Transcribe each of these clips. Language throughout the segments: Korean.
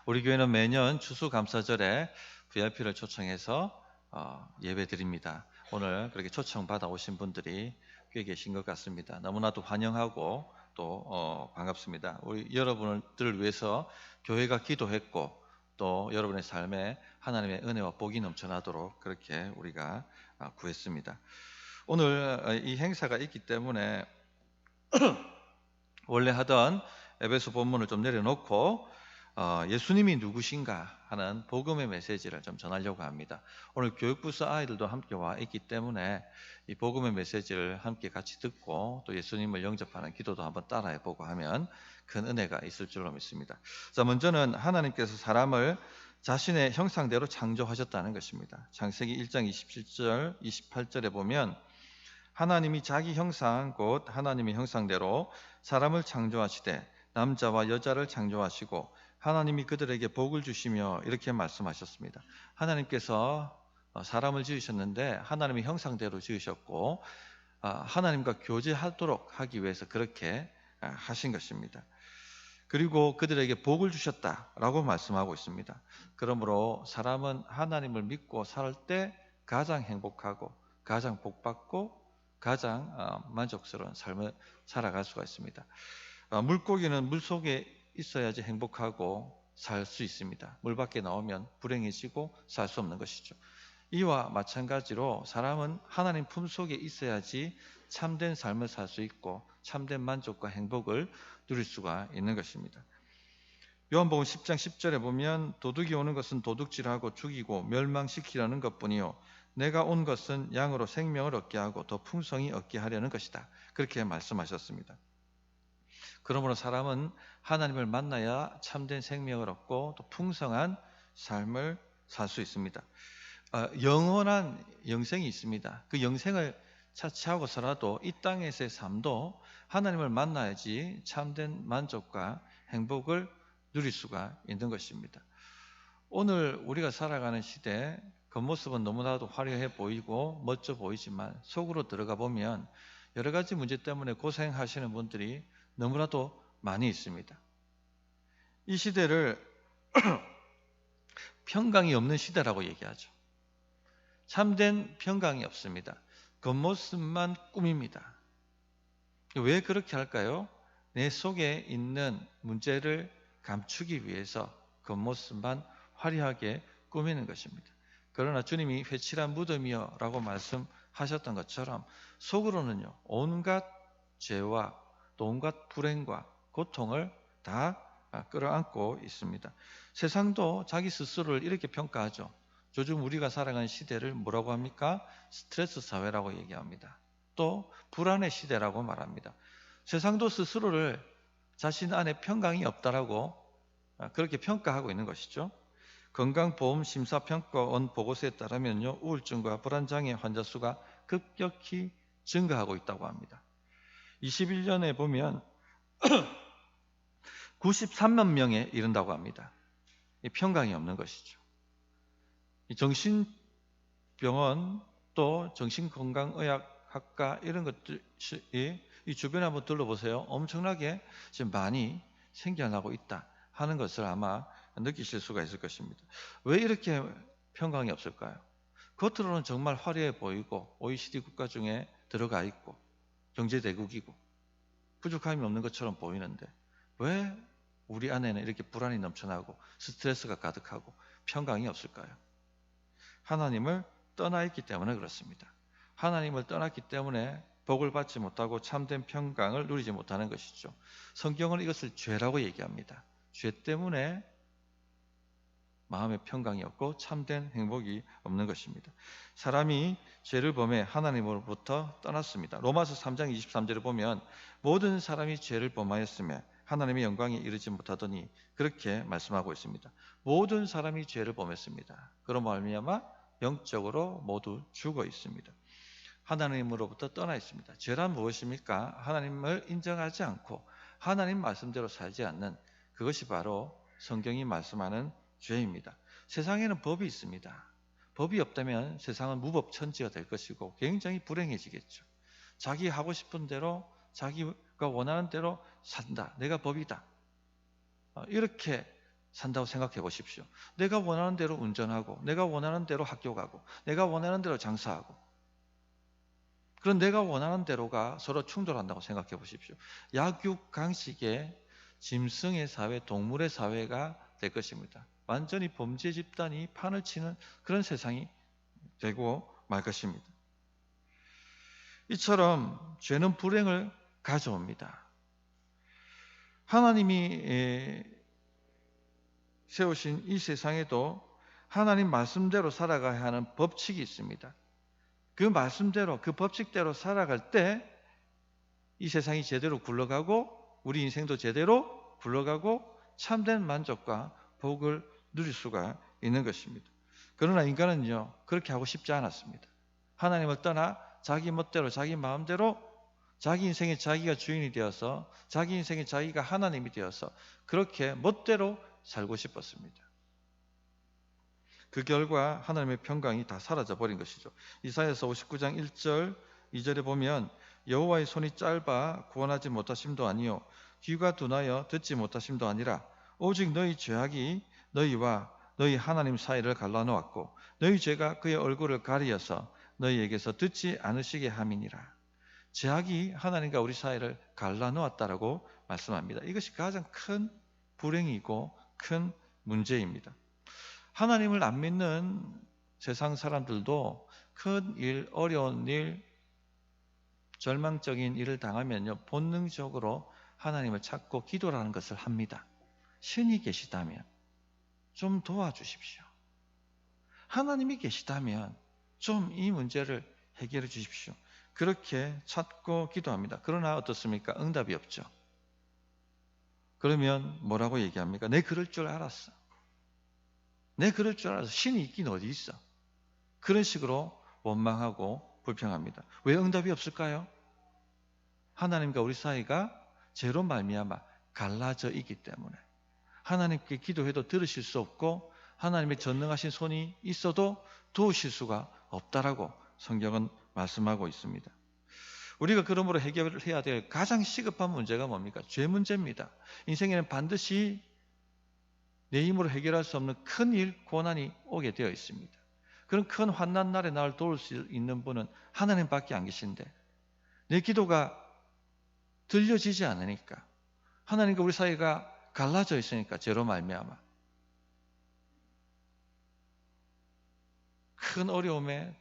우리 교회는 매년 추수감사절에 VIP를 초청해서 예배 드립니다. 오늘 그렇게 초청받아 오신 분들이 꽤 계신 것 같습니다. 너무나도 환영하고 또 반갑습니다. 우리 여러분들을 위해서 교회가 기도했고 또 여러분의 삶에 하나님의 은혜와 복이 넘쳐나도록 그렇게 우리가 구했습니다. 오늘 이 행사가 있기 때문에 원래 하던 에베소 본문을 좀 내려놓고 예수님이 누구신가 하는 복음의 메시지를 좀 전하려고 합니다. 오늘 교육부서 아이들도 함께 와 있기 때문에 이 복음의 메시지를 함께 같이 듣고 또 예수님을 영접하는 기도도 한번 따라해보고 하면 큰 은혜가 있을 줄로 믿습니다. 자, 먼저는 하나님께서 사람을 자신의 형상대로 창조하셨다는 것입니다. 창세기 1장 27절, 28절에 보면 하나님이 자기 형상 곧 하나님의 형상대로 사람을 창조하시되 남자와 여자를 창조하시고 하나님이 그들에게 복을 주시며 이렇게 말씀하셨습니다. 하나님께서 사람을 지으셨는데 하나님의 형상대로 지으셨고 하나님과 교제하도록 하기 위해서 그렇게 하신 것입니다. 그리고 그들에게 복을 주셨다라고 말씀하고 있습니다. 그러므로 사람은 하나님을 믿고 살 때 가장 행복하고 가장 복받고 가장 만족스러운 삶을 살아갈 수가 있습니다. 물고기는 물속에 있어야지 행복하고 살 수 있습니다. 물 밖에 나오면 불행해지고 살 수 없는 것이죠. 이와 마찬가지로 사람은 하나님 품속에 있어야지 참된 삶을 살 수 있고 참된 만족과 행복을 누릴 수가 있는 것입니다. 요한복음 10장 10절에 보면 도둑이 오는 것은 도둑질하고 죽이고 멸망시키려는 것뿐이요 내가 온 것은 양으로 생명을 얻게 하고 더 풍성히 얻게 하려는 것이다. 그렇게 말씀하셨습니다. 그러므로 사람은 하나님을 만나야 참된 생명을 얻고 또 풍성한 삶을 살 수 있습니다. 영원한 영생이 있습니다. 그 영생을 차치하고서라도 이 땅에서의 삶도 하나님을 만나야지 참된 만족과 행복을 누릴 수가 있는 것입니다. 오늘 우리가 살아가는 시대 겉모습은 너무나도 화려해 보이고 멋져 보이지만 속으로 들어가 보면 여러 가지 문제 때문에 고생하시는 분들이 너무나도 많이 있습니다. 이 시대를 평강이 없는 시대라고 얘기하죠. 참된 평강이 없습니다. 겉모습만 꿈입니다. 왜 그렇게 할까요? 내 속에 있는 문제를 감추기 위해서 겉모습만 화려하게 꾸미는 것입니다. 그러나 주님이 회칠한 무덤이여 라고 말씀하셨던 것처럼 속으로는요 온갖 죄와 또 온갖 불행과 고통을 다 끌어안고 있습니다. 세상도 자기 스스로를 이렇게 평가하죠. 요즘 우리가 살아가는 시대를 뭐라고 합니까? 스트레스 사회라고 얘기합니다. 또 불안의 시대라고 말합니다. 세상도 스스로를 자신 안에 평강이 없다라고 그렇게 평가하고 있는 것이죠. 건강보험심사평가원 보고서에 따르면요, 우울증과 불안장애 환자 수가 급격히 증가하고 있다고 합니다. 21년에 보면 93만 명에 이른다고 합니다. 이 평강이 없는 것이죠. 이 정신병원 또 정신건강의학학과 이런 것들이 이 주변에 한번 둘러보세요. 엄청나게 지금 많이 생겨나고 있다 하는 것을 아마 느끼실 수가 있을 것입니다. 왜 이렇게 평강이 없을까요? 겉으로는 정말 화려해 보이고 OECD 국가 중에 들어가 있고 경제대국이고 부족함이 없는 것처럼 보이는데 왜 우리 안에는 이렇게 불안이 넘쳐나고 스트레스가 가득하고 평강이 없을까요? 하나님을 떠나 있기 때문에 그렇습니다. 하나님을 떠났기 때문에 복을 받지 못하고 참된 평강을 누리지 못하는 것이죠. 성경은 이것을 죄라고 얘기합니다. 죄 때문에 마음의 평강이 없고 참된 행복이 없는 것입니다. 사람이 죄를 범해 하나님으로부터 떠났습니다. 로마서 3장 23절을 보면 모든 사람이 죄를 범하였으며 하나님의 영광에 이르지 못하더니 그렇게 말씀하고 있습니다. 모든 사람이 죄를 범했습니다. 그로 말미암아 영적으로 모두 죽어 있습니다. 하나님으로부터 떠나 있습니다. 죄란 무엇입니까? 하나님을 인정하지 않고 하나님 말씀대로 살지 않는 그것이 바로 성경이 말씀하는 죄입니다. 세상에는 법이 있습니다. 법이 없다면 세상은 무법천지가 될 것이고 굉장히 불행해지겠죠. 자기 하고 싶은 대로 자기가 원하는 대로 산다. 내가 법이다. 이렇게 산다고 생각해 보십시오. 내가 원하는 대로 운전하고, 내가 원하는 대로 학교 가고, 내가 원하는 대로 장사하고, 그런 내가 원하는 대로가 서로 충돌한다고 생각해 보십시오. 약육강식의 짐승의 사회, 동물의 사회가 될 것입니다. 완전히 범죄 집단이 판을 치는 그런 세상이 되고 말 것입니다. 이처럼 죄는 불행을 가져옵니다. 하나님이 세우신 이 세상에도 하나님 말씀대로 살아가야 하는 법칙이 있습니다. 그 말씀대로, 그 법칙대로 살아갈 때 이 세상이 제대로 굴러가고 우리 인생도 제대로 굴러가고 참된 만족과 복을 누릴 수가 있는 것입니다. 그러나 인간은요, 그렇게 하고 싶지 않았습니다. 하나님을 떠나 자기 멋대로, 자기 마음대로, 자기 인생에 자기가 주인이 되어서, 자기 인생에 자기가 하나님이 되어서 그렇게 멋대로 살고 싶었습니다. 그 결과 하나님의 평강이 다 사라져 버린 것이죠. 이사야서 59장 1절 2절에 보면 여호와의 손이 짧아 구원하지 못하심도 아니요 귀가 둔하여 듣지 못하심도 아니라 오직 너희 죄악이 너희와 너희 하나님 사이를 갈라놓았고 너희 죄가 그의 얼굴을 가리어서 너희에게서 듣지 않으시게 함이니라. 죄악이 하나님과 우리 사이를 갈라놓았다라고 말씀합니다. 이것이 가장 큰 불행이고 큰 문제입니다. 하나님을 안 믿는 세상 사람들도 큰 일, 어려운 일, 절망적인 일을 당하면요, 본능적으로 하나님을 찾고 기도라는 것을 합니다. 신이 계시다면 좀 도와주십시오. 하나님이 계시다면 좀 이 문제를 해결해 주십시오. 그렇게 찾고 기도합니다. 그러나 어떻습니까? 응답이 없죠. 그러면 뭐라고 얘기합니까? 내 그럴 줄 알았어. 내 그럴 줄 알아서 신이 있긴 어디 있어. 그런 식으로 원망하고 불평합니다. 왜 응답이 없을까요? 하나님과 우리 사이가 죄로 말미암아 갈라져 있기 때문에 하나님께 기도해도 들으실 수 없고 하나님의 전능하신 손이 있어도 도우실 수가 없다라고 성경은 말씀하고 있습니다. 우리가 그러므로 해결해야 될 가장 시급한 문제가 뭡니까? 죄 문제입니다. 인생에는 반드시 내 힘으로 해결할 수 없는 큰 일, 고난이 오게 되어 있습니다. 그런 큰 환난 날에 나를 도울 수 있는 분은 하나님밖에 안 계신데 내 기도가 들려지지 않으니까 하나님과 우리 사이가 갈라져 있으니까 죄로 말미암아 큰 어려움에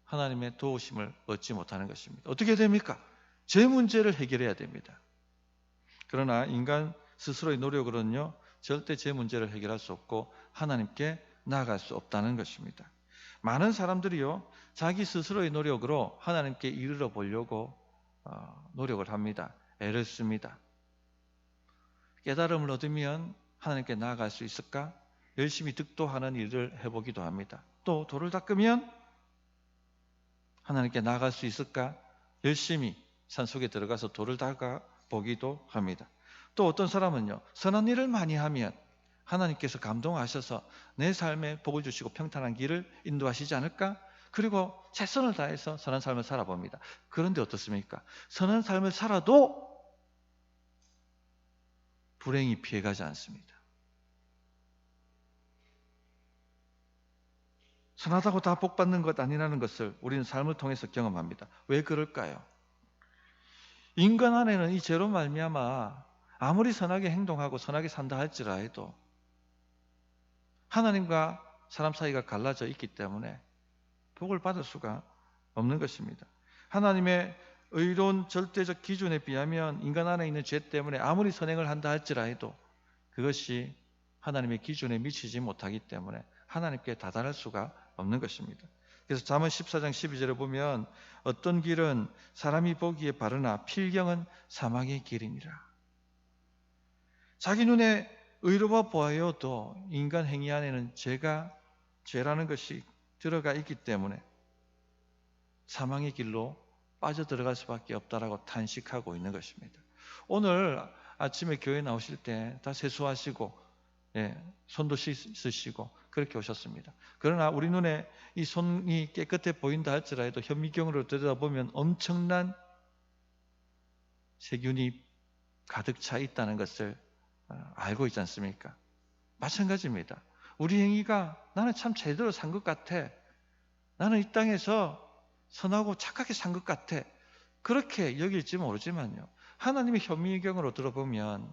하나님의 도우심을 얻지 못하는 것입니다. 어떻게 됩니까? 죄 문제를 해결해야 됩니다. 그러나 인간 스스로의 노력으로는요 절대 죄 문제를 해결할 수 없고 하나님께 나아갈 수 없다는 것입니다. 많은 사람들이요 자기 스스로의 노력으로 하나님께 이르러 보려고 노력을 합니다. 애를 씁니다. 깨달음을 얻으면 하나님께 나아갈 수 있을까? 열심히 득도하는 일을 해보기도 합니다. 또 돌을 닦으면 하나님께 나아갈 수 있을까? 열심히 산속에 들어가서 돌을 닦아 보기도 합니다. 또 어떤 사람은요 선한 일을 많이 하면 하나님께서 감동하셔서 내 삶에 복을 주시고 평탄한 길을 인도하시지 않을까? 그리고 최선을 다해서 선한 삶을 살아봅니다. 그런데 어떻습니까? 선한 삶을 살아도 불행이 피해가지 않습니다. 선하다고 다 복받는 것 아니라는 것을 우리는 삶을 통해서 경험합니다. 왜 그럴까요? 인간 안에는 이 죄로 말미암아 아무리 선하게 행동하고 선하게 산다 할지라도 하나님과 사람 사이가 갈라져 있기 때문에 복을 받을 수가 없는 것입니다. 하나님의 의로운 절대적 기준에 비하면 인간 안에 있는 죄 때문에 아무리 선행을 한다 할지라도 그것이 하나님의 기준에 미치지 못하기 때문에 하나님께 다다를 수가 없는 것입니다. 그래서 잠언 14장 12절에 보면 어떤 길은 사람이 보기에 바르나 필경은 사망의 길이니라. 자기 눈에 의로워 보여도 인간 행위 안에는 죄라는 것이 들어가 있기 때문에 사망의 길로 빠져들어갈 수밖에 없다라고 탄식하고 있는 것입니다. 오늘 아침에 교회 나오실 때 다 세수하시고 손도 씻으시고 그렇게 오셨습니다. 그러나 우리 눈에 이 손이 깨끗해 보인다 할지라도 현미경으로 들여다보면 엄청난 세균이 가득 차 있다는 것을 알고 있지 않습니까? 마찬가지입니다. 우리 행위가 나는 참 제대로 산 것 같아. 나는 이 땅에서 선하고 착하게 산 것 같아. 그렇게 여길지 모르지만요. 하나님의 현미경으로 들어보면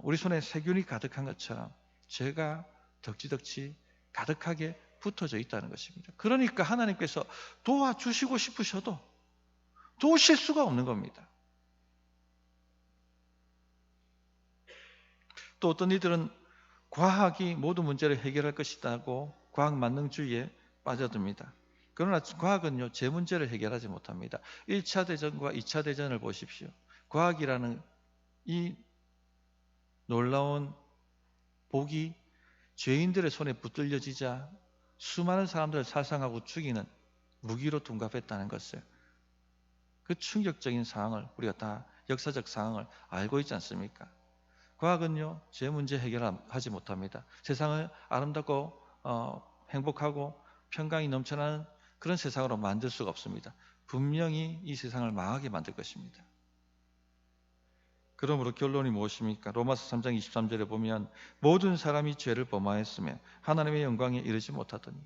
우리 손에 세균이 가득한 것처럼 죄가 덕지덕지 가득하게 붙어져 있다는 것입니다. 그러니까 하나님께서 도와주시고 싶으셔도 도우실 수가 없는 겁니다. 또 어떤 이들은 과학이 모든 문제를 해결할 것이라고 과학 만능주의에 빠져듭니다. 그러나 과학은요, 제 문제를 해결하지 못합니다. 1차 대전과 2차 대전을 보십시오. 과학이라는 이 놀라운 복이 죄인들의 손에 붙들려지자 수많은 사람들을 살상하고 죽이는 무기로 둔갑했다는 것을, 그 충격적인 상황을 우리가 다 역사적 상황을 알고 있지 않습니까? 과학은요, 제 문제 해결하지 못합니다. 세상을 아름답고 행복하고 평강이 넘쳐나는 그런 세상으로 만들 수가 없습니다. 분명히 이 세상을 망하게 만들 것입니다. 그러므로 결론이 무엇입니까? 로마서 3장 23절에 보면 모든 사람이 죄를 범하였으며 하나님의 영광에 이르지 못하더니,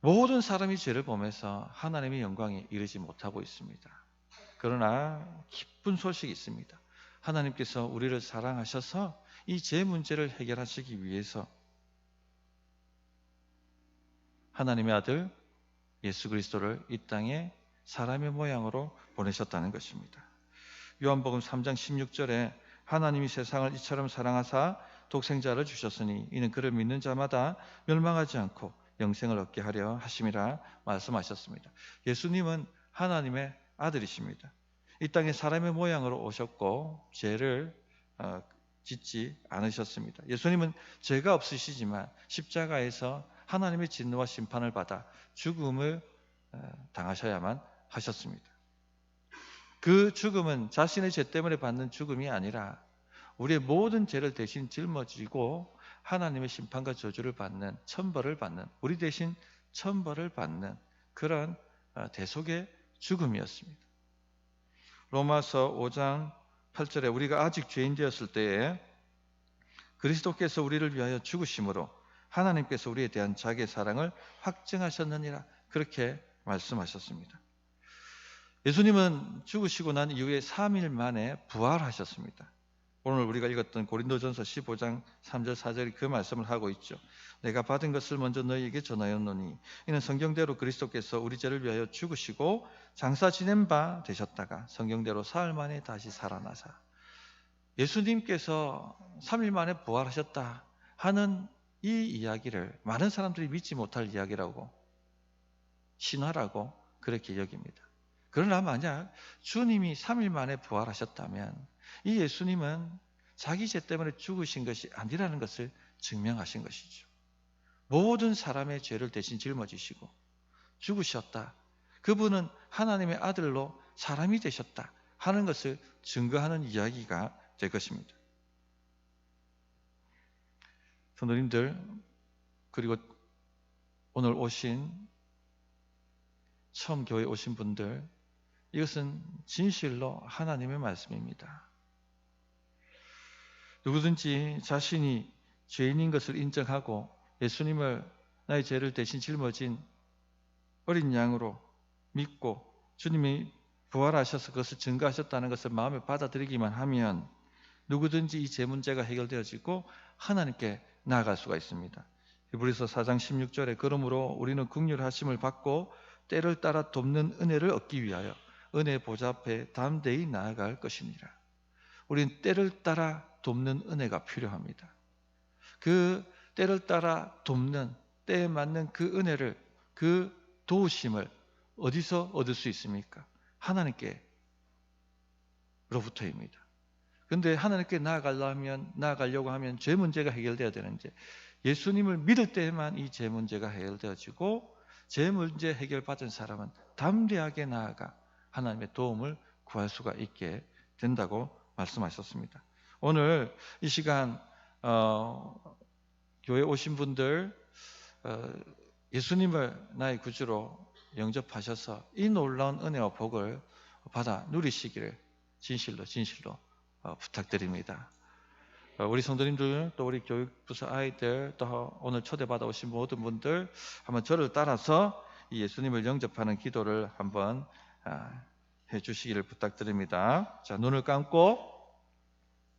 모든 사람이 죄를 범해서 하나님의 영광에 이르지 못하고 있습니다. 그러나 기쁜 소식이 있습니다. 하나님께서 우리를 사랑하셔서 이 죄 문제를 해결하시기 위해서 하나님의 아들 예수 그리스도를 이 땅에 사람의 모양으로 보내셨다는 것입니다. 요한복음 3장 16절에 하나님이 세상을 이처럼 사랑하사 독생자를 주셨으니 이는 그를 믿는 자마다 멸망하지 않고 영생을 얻게 하려 하심이라 말씀하셨습니다. 예수님은 하나님의 아들이십니다. 이 땅에 사람의 모양으로 오셨고 죄를 짓지 않으셨습니다. 예수님은 죄가 없으시지만 십자가에서 하나님의 진노와 심판을 받아 죽음을 당하셔야만 하셨습니다. 그 죽음은 자신의 죄 때문에 받는 죽음이 아니라 우리의 모든 죄를 대신 짊어지고 하나님의 심판과 저주를 받는, 천벌을 받는, 우리 대신 천벌을 받는 그런 대속의 죽음이었습니다. 로마서 5장 8절에 우리가 아직 죄인 되었을 때에 그리스도께서 우리를 위하여 죽으심으로 하나님께서 우리에 대한 자기의 사랑을 확증하셨느니라, 그렇게 말씀하셨습니다. 예수님은 죽으시고 난 이후에 3일 만에 부활하셨습니다. 오늘 우리가 읽었던 고린도전서 15장 3절 4절이 그 말씀을 하고 있죠. 내가 받은 것을 먼저 너희에게 전하였노니 이는 성경대로 그리스도께서 우리 죄를 위하여 죽으시고 장사 지낸 바 되셨다가 성경대로 사흘 만에 다시 살아나사. 예수님께서 3일 만에 부활하셨다 하는 이 이야기를 많은 사람들이 믿지 못할 이야기라고, 신화라고 그렇게 여깁니다. 그러나 만약 주님이 3일 만에 부활하셨다면 이 예수님은 자기 죄 때문에 죽으신 것이 아니라는 것을 증명하신 것이죠. 모든 사람의 죄를 대신 짊어지시고 죽으셨다. 그분은 하나님의 아들로 사람이 되셨다 하는 것을 증거하는 이야기가 될 것입니다. 성도님들, 그리고 오늘 처음 교회에 오신 분들, 이것은 진실로 하나님의 말씀입니다. 누구든지 자신이 죄인인 것을 인정하고 예수님을 나의 죄를 대신 짊어진 어린 양으로 믿고 주님이 부활하셔서 그것을 증거하셨다는 것을 마음에 받아들이기만 하면 누구든지 이 죄 문제가 해결되어지고 하나님께 나아갈 수가 있습니다. 히브리서 4장 16절에 그러므로 우리는 긍휼하심을 받고 때를 따라 돕는 은혜를 얻기 위하여 은혜 보좌 앞에 담대히 나아갈 것이니라. 우리는 때를 따라 돕는 은혜가 필요합니다. 그 때를 따라 돕는, 때에 맞는 그 은혜를, 그 도우심을 어디서 얻을 수 있습니까? 하나님께로부터입니다. 그런데 하나님께 나아가려고 하면 죄 문제가 해결되어야 되는데 예수님을 믿을 때에만 이 죄 문제가 해결되어지고 죄 문제 해결받은 사람은 담대하게 나아가 하나님의 도움을 구할 수가 있게 된다고 말씀하셨습니다. 오늘 이 시간 교회 오신 분들 예수님을 나의 구주로 영접하셔서 이 놀라운 은혜와 복을 받아 누리시기를 진실로 부탁드립니다. 우리 성도님들 또 우리 교육부서 아이들 또 오늘 초대받아 오신 모든 분들 한번 저를 따라서 이 예수님을 영접하는 기도를 한번 해주시기를 부탁드립니다. 자, 눈을 감고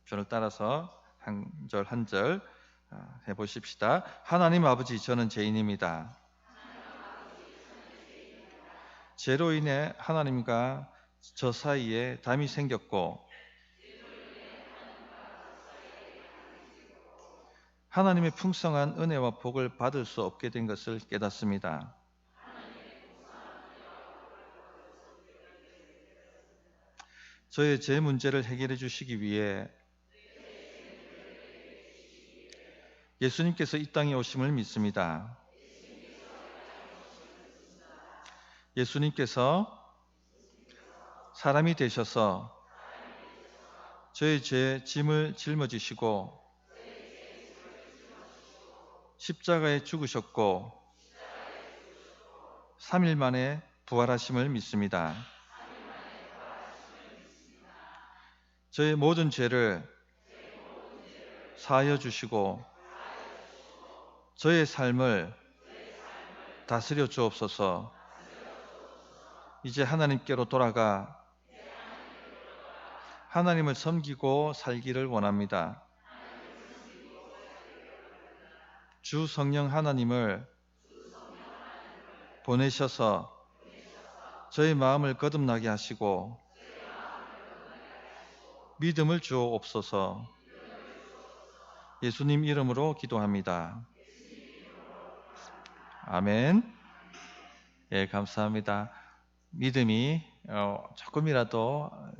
저를 따라서 한 절 한 절 해보십시다. 하나님 아버지, 저는 죄인입니다. 죄로 인해 하나님과 저 사이에 담이 생겼고 하나님의 풍성한 은혜와 복을 받을 수 없게 된 것을 깨닫습니다. 저의 죄 문제를 해결해 주시기 위해 예수님께서 이 땅에 오심을 믿습니다. 예수님께서 사람이 되셔서 저의 죄 짐을 짊어지시고 십자가에 죽으셨고 3일 만에 부활하심을 믿습니다. 저의 모든 죄를 사하여 주시고 저의 삶을 다스려 주옵소서. 이제 하나님께로 돌아가 하나님을 섬기고 살기를 원합니다. 주 성령 하나님을 보내셔서 저의 마음을 거듭나게 하시고 믿음을 주옵소서. 예수님 이름으로 기도합니다. 아멘. 예, 감사합니다. 믿음이 조금이라도